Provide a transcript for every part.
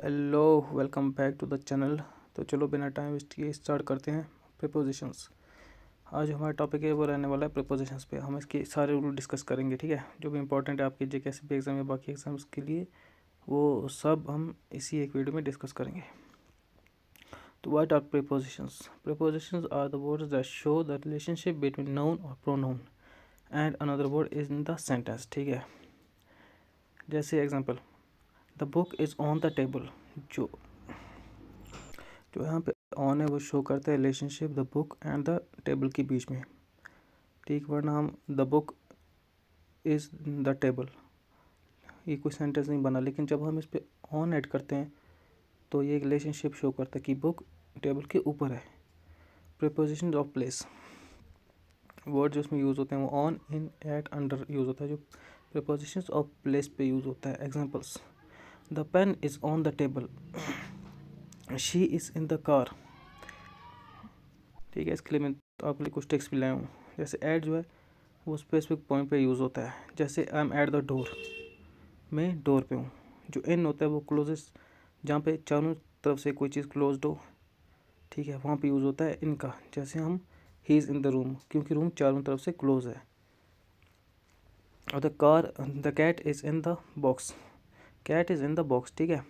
Hello, welcome back to the channel. तो चलो बिना टाइम वेस्ट किए स्टार्ट करते हैं। प्रीपोजिशंस। आज हमारा टॉपिक है वो रहने वाला है प्रीपोजिशंस पे। हम इसके सारे रूल डिस्कस करेंगे, ठीक है। जो भी इंपॉर्टेंट है आपके जेकेएसपी एग्ज़ाम या बाकी एग्जाम्स के लिए, वो सब हम इसी एक वीडियो में डिस्कस करेंगे। तो what are prepositions? Prepositions are the words that show the relationship between noun और pronoun and another word is in the sentence, ठीक है। जैसे example, the book is on the table. जो जो यहाँ पे ऑन है वो शो करता है relationship the book and the table के बीच में, ठीक। वरना हम the book is the table, ये कोई सेंटेंस नहीं बना। लेकिन जब हम इस पे ऑन ऐड करते हैं तो ये रिलेशनशिप शो करता है कि बुक टेबल के ऊपर है। प्रीपोजिशन ऑफ प्लेस, वर्ड जो उसमें यूज़ होते हैं वो on, in, at, under use होता है। जो प्रीपोजिशन ऑफ प्लेस पे यूज़ होता है। Examples, the pen is on the table, she is in the car, ठीक है। इसके लिए मैं तो आपके लिए कुछ टेक्स्ट भी लाया हूँ। जैसे ऐड जो है वो स्पेसिफिक पॉइंट पे यूज़ होता है। जैसे I am at the door, मैं डोर पे हूँ। जो इन होता है वो क्लोजेस्ट, जहाँ पे चारों तरफ से कोई चीज़ क्लोज्ड हो, ठीक है, वहाँ पे यूज़ होता है इनका। जैसे हम he is in the room, क्योंकि रूम चारों तरफ से क्लोज है। और the cat is in the box, cat is in the box, ठीक है।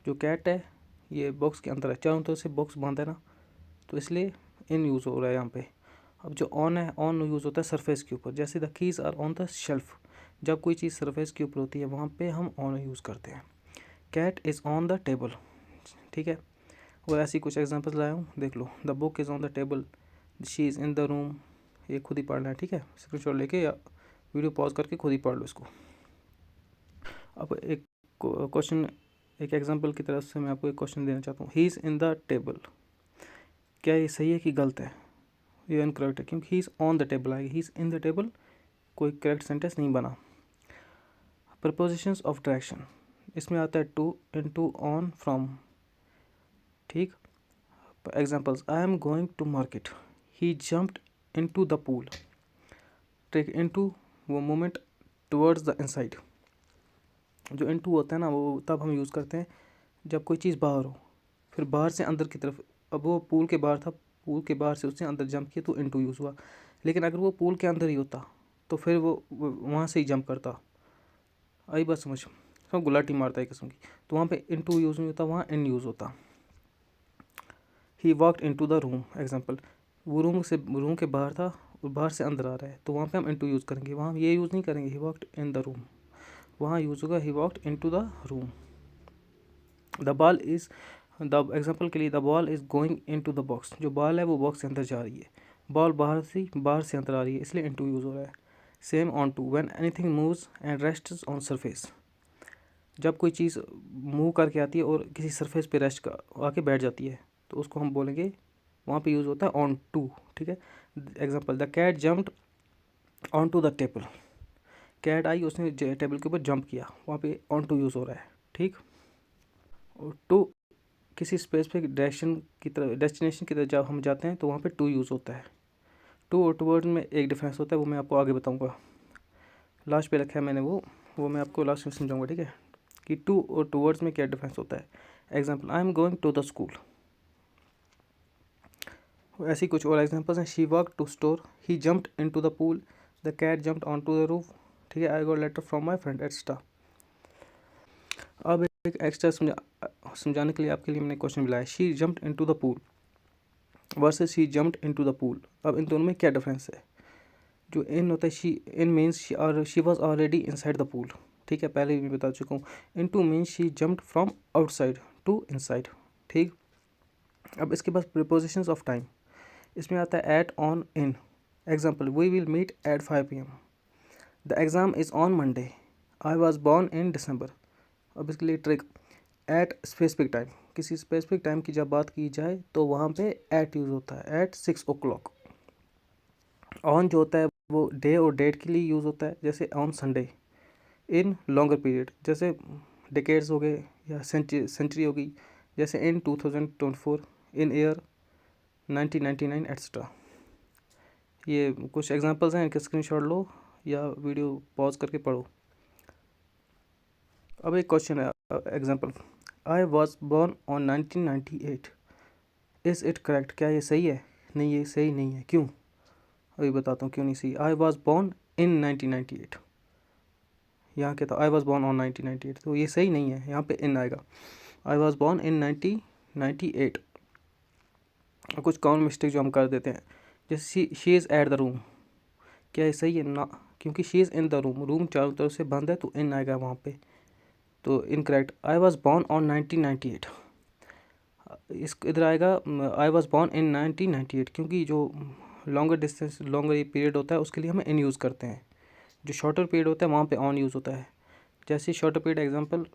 जो कैट है ये बॉक्स के अंदर है, चारों तरफ से बॉक्स बंद है ना, तो इसलिए इन यूज़ हो रहा है यहाँ पे। अब जो ऑन है, ऑन यूज़ होता है सरफेस के ऊपर। जैसे the keys are on the shelf, जब कोई चीज़ सरफेस के ऊपर होती है वहाँ पे हम ऑन यूज़ करते हैं। Cat is on the table, ठीक है। और ऐसी कुछ एग्जांपल्स लाया हूँ, देख लो। The book is on the table, she is in the room. ये खुद ही पढ़ना है, ठीक है। स्क्रीनशॉट लेके या वीडियो पॉज करके खुद ही पढ़ लो इसको। अब एक क्वेश्चन, एक एग्जाम्पल की तरफ से मैं आपको एक क्वेश्चन देना चाहता हूँ। ही इज़ इन द टेबल, क्या ये सही है कि गलत है? ये इनकरेक्ट है, क्योंकि he is on the table आएगी, he is in the table कोई करेक्ट सेंटेंस नहीं बना। प्रपोजिशंस ऑफ डायरेक्शन, इसमें आता है टू, इनटू, ऑन, फ्रॉम, ठीक। Examples, I am going to market, he jumped into the pool, ठीक। इनटू वो मूवमेंट टुवर्ड्स द इनसाइड। जो इनटू होता है ना, वो तब हम यूज़ करते हैं जब कोई चीज़ बाहर हो, फिर बाहर से अंदर की तरफ। अब वो पूल के बाहर था, पूल के बाहर से उसने अंदर जंप किया तो इनटू यूज़ हुआ। लेकिन अगर वो पूल के अंदर ही होता तो फिर वो वहाँ से ही जंप करता। आई बात समझ? सब गुलाटी मारता है किस्म की, तो वहाँ पे इनटू यूज़ नहीं होता, वहाँ इन यूज़ होता। He walked into the room, example, वो रूम के बाहर था और बाहर से अंदर आ रहा है, तो वहाँ पे हम इनटू यूज़ करेंगे। वहाँ हम ये यूज़ नहीं करेंगे he walked in the room, वहाँ यूज़ होगा he walked into the room. The ball is, the example के लिए, the ball is going into the box, जो बॉल है वो बॉक्स से अंदर जा रही है। बॉल बाहर से अंदर आ रही है, इसलिए इनटू यूज़ हो रहा है। Same onto, when anything moves and rests on surface, जब कोई चीज़ मूव करके आती है और किसी सरफेस पे रेस्ट का आके बैठ जाती है, तो उसको हम बोलेंगे, वहाँ पे यूज़ होता है ऑन टू, ठीक है। Example, the cat jumped on to the table, cat आई, उसने टेबल के ऊपर जंप किया, वहाँ पे ऑन टू यूज़ हो रहा है, ठीक। और टू, किसी स्पेसिफिक डायरेक्शन की तरफ, डेस्टिनेशन की तरफ जब हम जाते हैं तो वहाँ पे टू यूज़ होता है। टू और टूवर्ड्स में एक डिफरेंस होता है, वो मैं आपको आगे बताऊँगा। लास्ट पे रखा है मैंने वो मैं आपको लास्ट में समझाऊँगा, ठीक है, कि टू और टूवर्ड्स में क्या डिफरेंस होता है। Example, I am going to the school. ऐसी कुछ और एग्जांपल्स हैं। She walk to store, he jumped into the pool, the cat jumped on to the roof, ठीक है। I got letter from my friend, extra. अब एक extra समझाने के लिए आपके लिए मैंने क्वेश्चन मिला है। She jumped into the pool versus she jumped into the pool. अब इन दोनों में क्या डिफरेंस है? जो इन होता है, she in means she was already inside the pool, ठीक है, पहले भी बता चुका हूँ। Into means she jumped from outside to inside, ठीक। अब इसके बाद प्रीपोजिशंस ऑफ टाइम, इसमें आता है at, on, in. Example, we will meet at 5 PM, the exam is on Monday, I was born in December. अब इसके लिए ट्रिक, एट स्पेसिफिक टाइम, किसी स्पेसिफिक टाइम की जब बात की जाए तो वहाँ पे एट यूज़ होता है, एट 6 o'clock। ऑन जो होता है वो डे और डेट के लिए यूज़ होता है, जैसे on Sunday. In longer period, जैसे डिकेड्स हो गए या सेंचुरी हो गई, जैसे इन 2024, इन ईयर 1999, एट्सट्रा। ये कुछ एग्जांपल्स हैं, इनके स्क्रीनशॉट लो या वीडियो पॉज करके पढ़ो। अब एक क्वेश्चन है, example, I was born on 1998। Is it correct? क्या ये सही है? नहीं, ये सही नहीं है। क्यों? अभी बताता हूँ क्यों नहीं सही। आई वॉज बॉर्न इन 1998, यहाँ क्या था? आई वॉज बॉर्न ऑन 1998, तो ये सही नहीं है, यहाँ पे इन आएगा। आई वॉज बॉर्न इन 1998। कुछ कॉमन मिस्टेक जो हम कर देते हैं, जैसे she is at the room, क्या ये सही है? ना, क्योंकि she is in the room, room चारों तरफ से बंद है तो इन आएगा वहाँ पे, तो incorrect. I was born on 1998, इस इधर आएगा आई वॉज बॉर्न इन 1998, क्योंकि जो लॉन्गर डिस्टेंस, लॉन्गर ये पीरियड होता है उसके लिए हम इन यूज़ करते हैं। जो शॉर्टर पीरियड होता है वहाँ पे ऑन यूज़ होता है। जैसे shorter period example,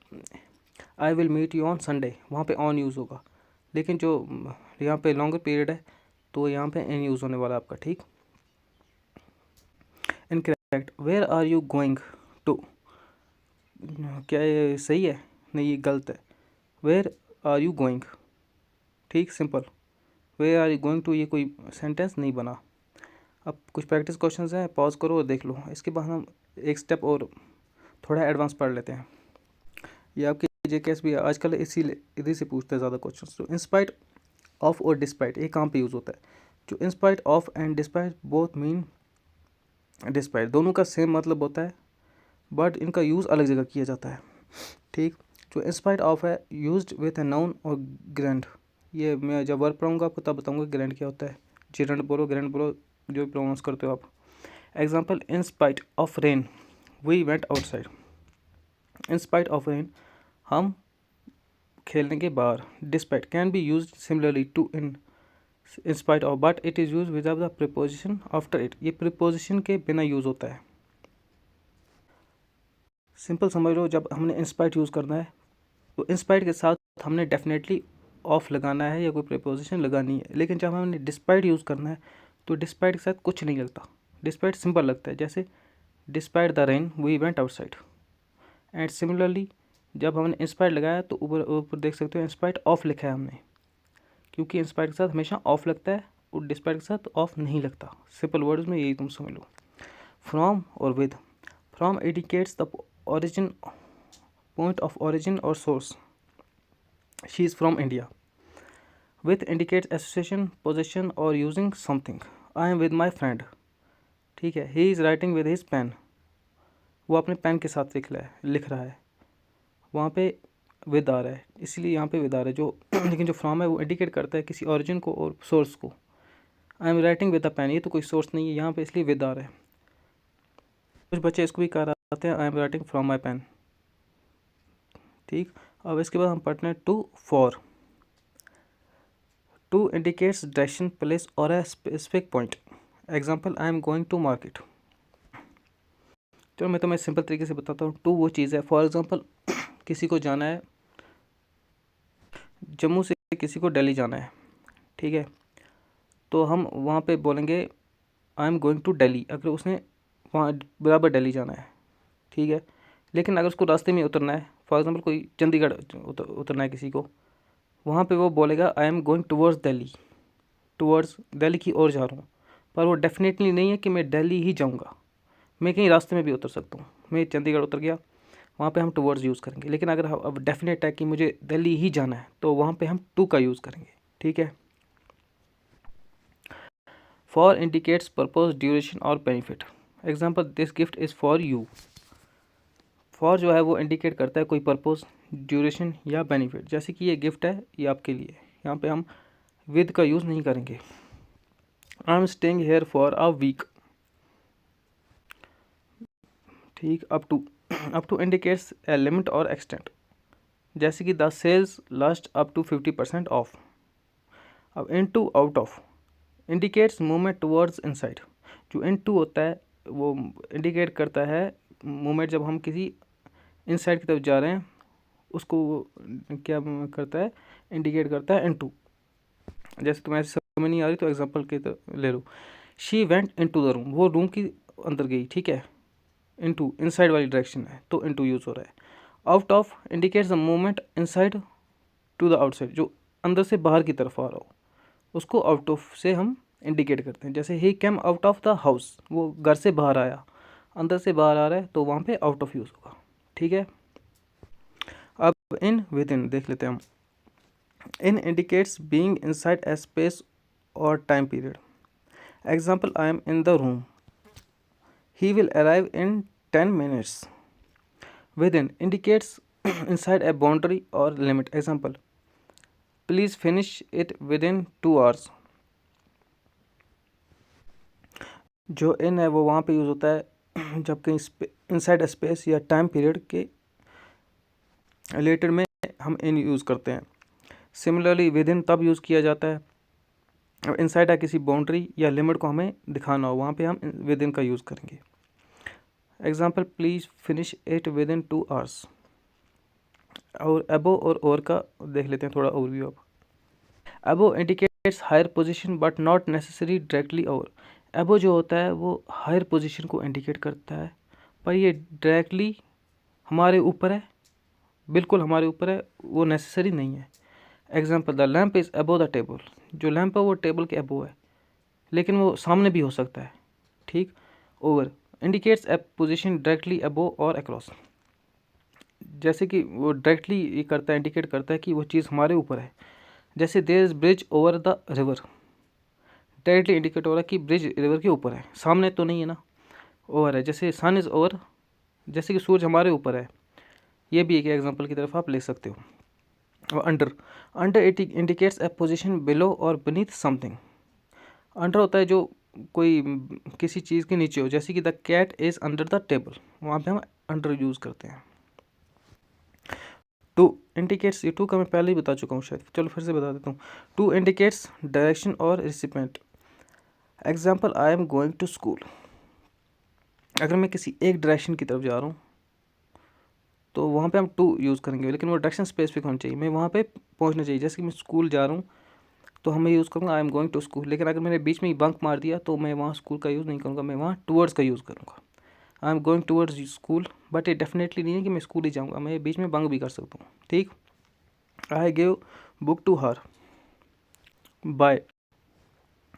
I will meet you on Sunday, वहाँ पे ऑन यूज़ होगा। लेकिन जो यहाँ पे लॉन्गर पीरियड है तो यहाँ पे इन यूज़ होने वाला है आपका, ठीक। Incorrect. Where are you going to, क्या ये सही है? नहीं, ये गलत है। वेयर आर यू गोइंग, ठीक, simple. Where are you going to ये कोई सेंटेंस नहीं बना। अब कुछ प्रैक्टिस क्वेश्चंस हैं, पॉज करो और देख लो। इसके बाद हम एक स्टेप और थोड़ा एडवांस पढ़ लेते हैं। ये आपकी जेकेएस भी आजकल इसीलिए इधर से पूछते हैं ज़्यादा क्वेश्चन। तो इंस्पाइट ऑफ और डिस्पाइट ये कहाँ पे यूज़ होता है? जो in spite of and despite both mean despite, दोनों का सेम मतलब होता है, बट इनका यूज़ अलग जगह किया जाता है, ठीक। जो इंस्पाइट ऑफ है यूज्ड विथ ए नाउन और ग्रैंड, ये मैं जब वर्ब पढ़ूंगा आपको तब बताऊंगा ग्रैंड क्या होता है। जिरंड बोलो, ग्रैंड बोलो, जो प्रोनाउंस करते हो आप। Example, in spite of rain we went outside. In spite of rain, हम खेलने के बाहर। Despite can be use similarly to in spite of, but it is use without the preposition after it, ये preposition के बिना use होता है। Simple समझ लो, जब हमने इंस्पाइट यूज़ करना है तो इंस्पाइट के साथ हमने डेफिनेटली ऑफ लगाना है या कोई प्रीपोजिशन लगानी है। लेकिन जब हमने डिस्पाइट यूज़ करना है तो डिस्पाइट के साथ कुछ नहीं लगता, डिस्पाइट सिंपल लगता है। जैसे despite the rain we went outside. And similarly जब हमने इंस्पाइट लगाया तो ऊपर ऊपर देख सकते हो इंस्पाइट ऑफ लिखा है हमने, क्योंकि इंस्पाइट के साथ हमेशा ऑफ लगता है और डिस्पाइट के साथ ऑफ नहीं लगता। सिंपल वर्ड्स में यही तुम समझ लो। फ्रॉम और with, from indicates the origin, point of origin or source. She is from India. With indicates association, possession or using something. I am with my friend. ठीक है। He is writing with his pen. वो अपने pen के साथ लिख रहा है। वहाँ पे विद आ रहा है, इसलिए यहाँ पे विद आ रहा है जो लेकिन जो फ्रॉम है वो इंडिकेट करता है किसी ओरिजिन को और सोर्स को। I am writing with the pen, ये तो कोई सोर्स नहीं है यहाँ पे, इसलिए विद आ रहा है। कुछ बच्चे इसको भी कराते हैं, I am writing from my pen, ठीक। अब इसके बाद हम पढ़ते हैं to for. To indicates direction, place और a specific point. Example, I am going to market. चलो मैं तुम्हें सिंपल तरीके से बताता हूँ। टू वो चीज़ है, फॉर एग्जाम्पल किसी को जाना है जम्मू से, किसी को दिल्ली जाना है, ठीक है। तो हम वहाँ पे बोलेंगे I am going to Delhi, अगर उसने वहाँ बराबर दिल्ली जाना है, ठीक है। लेकिन अगर उसको रास्ते में उतरना है, फॉर एग्जांपल कोई चंडीगढ़ उतरना है किसी को, वहाँ पे वो बोलेगा आई am going towards Delhi, towards Delhi की ओर जा रहा हूँ। पर वो डेफिनेटली नहीं है कि मैं दिल्ली ही जाऊँगा, मैं कहीं रास्ते में भी उतर सकता हूँ। मैं चंडीगढ़ उतर गया, वहाँ पे हम टुवर्ड्स यूज़ करेंगे। लेकिन अगर अब डेफिनेट है कि मुझे दिल्ली ही जाना है तो वहाँ पे हम टू का यूज़ करेंगे, ठीक है। फॉर इंडिकेट्स पर्पस, ड्यूरेशन और benefit. Example, this gift is for you. For जो है वो इंडिकेट करता है कोई पर्पस, ड्यूरेशन या बेनिफिट। जैसे कि ये गिफ्ट है, ये आपके लिए, यहाँ पे हम विद का यूज़ नहीं करेंगे। I am staying here for a week, ठीक। Up to indicates a limit और एक्सटेंट। जैसे कि the sales last up to 50% off. अब into, out of indicates movement towards inside. जो इन टू होता है वो इंडिकेट करता है मूवमेंट, जब हम किसी इनसाइड की तरफ जा रहे हैं उसको क्या करता है, इंडिकेट करता है इनटू। जैसे तुम्हें ऐसे समझ नहीं आ रही तो एग्जांपल के तो ले लो। She went into the room, वो रूम की अंदर गई, ठीक है। इनटू इनसाइड वाली डायरेक्शन है तो इनटू यूज़ हो रहा है। Out of indicates the movement inside to the outside, जो अंदर से बाहर की तरफ आ रहा हो उसको आउट ऑफ से हम इंडिकेट करते हैं। जैसे he came out of the house, वो घर से बाहर आया, अंदर से बाहर आ रहा है तो वहाँ पे आउट ऑफ यूज़ होगा, ठीक है। अब इन विद इन देख लेते हैं हम। In indicates being inside a space और time period. Example, I am in the room, he will arrive in 10 minutes. Within indicates inside a boundary or limit. Example, please finish it within 2 hours. जो इन है वो वहाँ पे use होता है जब कहीं इनसाइड स्पेस या टाइम पीरियड के रिलेटेड में हम इन यूज़ करते हैं। सिमिलरली विद इन तब यूज़ किया जाता है इनसाइड है किसी बाउंड्री या लिमिट को हमें दिखाना हो, वहाँ पे हम विद इन का यूज़ करेंगे। Example, please finish it with in 2 hours. और अबो और का देख लेते हैं थोड़ा ओवरव्यू अब। Above indicates higher position but not necessary directly over. Above जो होता है वो हायर पोजीशन को इंडिकेट करता है, पर ये डायरेक्टली हमारे ऊपर है, बिल्कुल हमारे ऊपर है, वो नेसेसरी नहीं है। Example, the lamp is above the table. जो लैम्प है वो टेबल के अबो है, लेकिन वो सामने भी हो सकता है। ठीक। Over indicates a position directly अबो और अक्रॉस। जैसे कि वो डायरेक्टली ये करता है, इंडिकेट करता है कि वो चीज़ हमारे ऊपर है। जैसे there is bridge over the river, directly indicate हो रहा है कि ब्रिज रिवर के ऊपर है, सामने तो नहीं है ना, ओवर है। जैसे सन इज़ ओवर, जैसे कि सूरज हमारे ऊपर है, ये भी एक एग्जांपल की तरफ आप ले सकते हो। और under, under it indicates a position below और बीनीथ समथिंग। अंडर होता है जो कोई किसी चीज़ के नीचे हो, जैसे कि the cat is under the table, वहाँ पे हम अंडर यूज़ करते हैं। टू इंडिकेट्स, ये टू का मैं पहले ही बता चुका हूँ शायद, चलो फिर से बता देता हूँ। टू इंडिकेट्स डायरेक्शन और recipient. Example, I am going to school. अगर मैं किसी एक डायरेक्शन की तरफ जा रहा हूँ तो वहाँ पे हम टू यूज़ करेंगे, लेकिन वो डायरेक्शन स्पेसिफिक होनी चाहिए, मैं वहाँ पे पहुँचना चाहिए। जैसे कि मैं स्कूल जा रहा हूँ तो हमें यूज़ करूँगा I am going to school, लेकिन अगर मैंने बीच में ही बंक मार दिया तो मैं वहाँ स्कूल का यूज़ नहीं करूँगा, मैं वहाँ टूवर्ड्स का यूज़ करूँगा। I am going towards school, but ये डेफिनेटली नहीं है कि मैं स्कूल ही जाऊँगा, मैं बीच में बंक भी कर सकता हूँ। ठीक। I give book to her. By,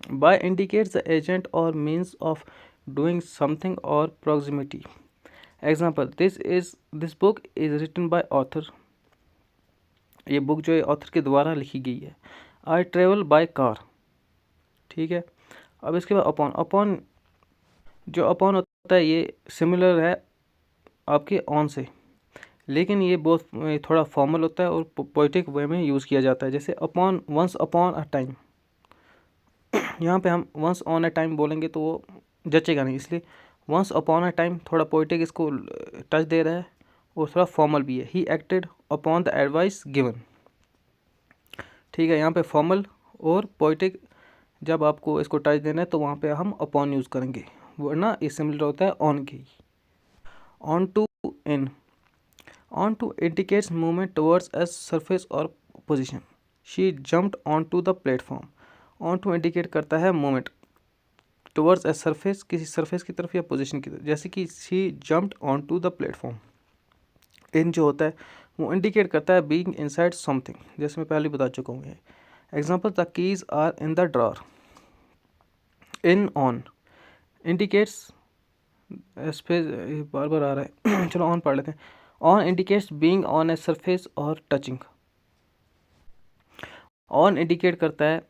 by indicates the agent और मीन्स ऑफ डूइंग समथिंग और proximity. Example, this book is written by author. ये बुक जो है ऑथर के द्वारा लिखी गई है। I travel by car. ठीक है। अब इसके बाद अपॉन, अपॉन जो अपॉन होता है ये सिमिलर है आपके ऑन से, लेकिन ये बहुत थोड़ा फॉर्मल होता है और पोइटिक वे में यूज़ किया जाता है। जैसे upon, once upon a time, यहाँ पे हम वंस ऑन अ टाइम बोलेंगे तो वो जचेगा नहीं, इसलिए वंस अपॉन अ टाइम थोड़ा पोइटिक इसको टच दे रहा है और थोड़ा फॉर्मल भी है। He acted upon the advice given. ठीक है, यहाँ पे फॉर्मल और पोइटिक जब आपको इसको टच देना है तो वहाँ पे हम अपॉन यूज़ करेंगे, वरना ये सिमिलर होता है ऑन की। Onto in, onto indicates movement towards a surface और position. She jumped on to the platform. Onto indicate करता है मूवमेंट टुवर्ड्स ए सरफेस, किसी सरफेस की तरफ या पोजीशन की तरफ, जैसे कि she jumped on to the platform. In जो होता है वो इंडिकेट करता है बीइंग इनसाइड समथिंग, जैसे मैं पहले बता चुका हूँ। Example, the keys are in the drawer. In on indicates space, बार बार आ रहा है चलो ऑन पढ़ लेते हैं। On indicates being on a surface और टचिंग। ऑन इंडिकेट करता है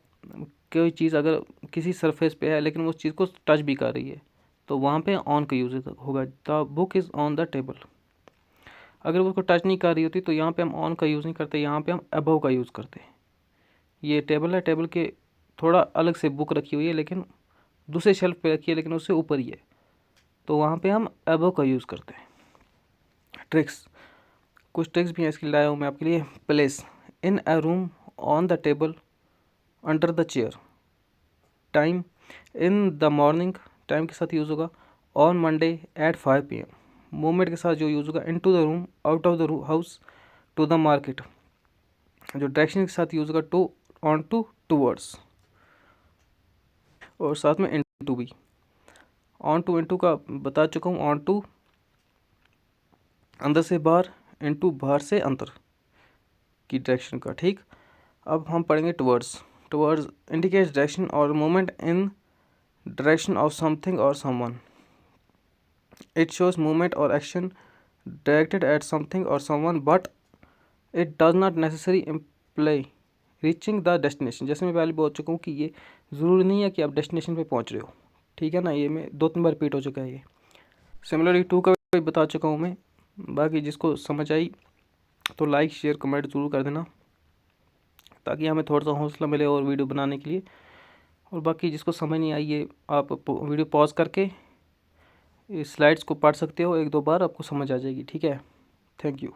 कोई चीज़ अगर किसी सरफेस पे है लेकिन वो उस चीज़ को टच भी कर रही है तो वहाँ पे ऑन का यूज़ होगा। The book is on the table. अगर वो उसको टच नहीं कर रही होती तो यहाँ पे हम ऑन का यूज़ नहीं करते, यहाँ पे हम अबव का यूज़ करते हैं। ये टेबल है, टेबल के थोड़ा अलग से बुक रखी हुई है लेकिन दूसरे शेल्फ पे रखी है लेकिन उससे ऊपर ही है, तो वहाँ पे हम अबव का यूज़ करते हैं। ट्रिक्स, कुछ ट्रिक्स भी हैं इसके लाया हूँ मैं आपके लिए। Place, in a room, on the table, under the chair. Time, in the morning, time के साथ यूज़ होगा। On Monday at 5 PM। Movement के साथ जो यूज़ होगा, into the room, out of the house, to the market. जो direction के साथ यूज़ होगा, टू, ऑन टू, टूवर्ड्स, और साथ में इन टू भी। ऑन टू, इन टू का बता चुका हूँ। ऑन टू अंदर से बाहर, इन टू बाहर से अंदर की डायरेक्शन का। ठीक। अब हम पढ़ेंगे टुवर्ड्स। टुवर्ड्स इंडिकेट्स डायरेक्शन और movement in direction of something और समवन। इट शोज मूवमेंट और एक्शन डायरेक्टेड एट समथिंग और someone but it does not necessary imply reaching the destination. जैसे मैं पहले बोल चुका हूँ कि ये ज़रूरी नहीं है कि आप डेस्टिनेशन पे पहुँच रहे हो, ठीक है ना। ये मैं 2-3 बार रिपीट हो चुका है ये। सिमिलरली टू का भी बता चुका हूँ मैं। बाकी जिसको समझ आई तो लाइक शेयर कमेंट ज़रूर कर देना, ताकि हमें थोड़ा सा हौसला मिले और वीडियो बनाने के लिए। और बाकी जिसको समझ नहीं आई ये आप वीडियो पॉज करके इस स्लाइड्स को पढ़ सकते हो, 1-2 बार आपको समझ आ जाएगी, ठीक है। Thank you.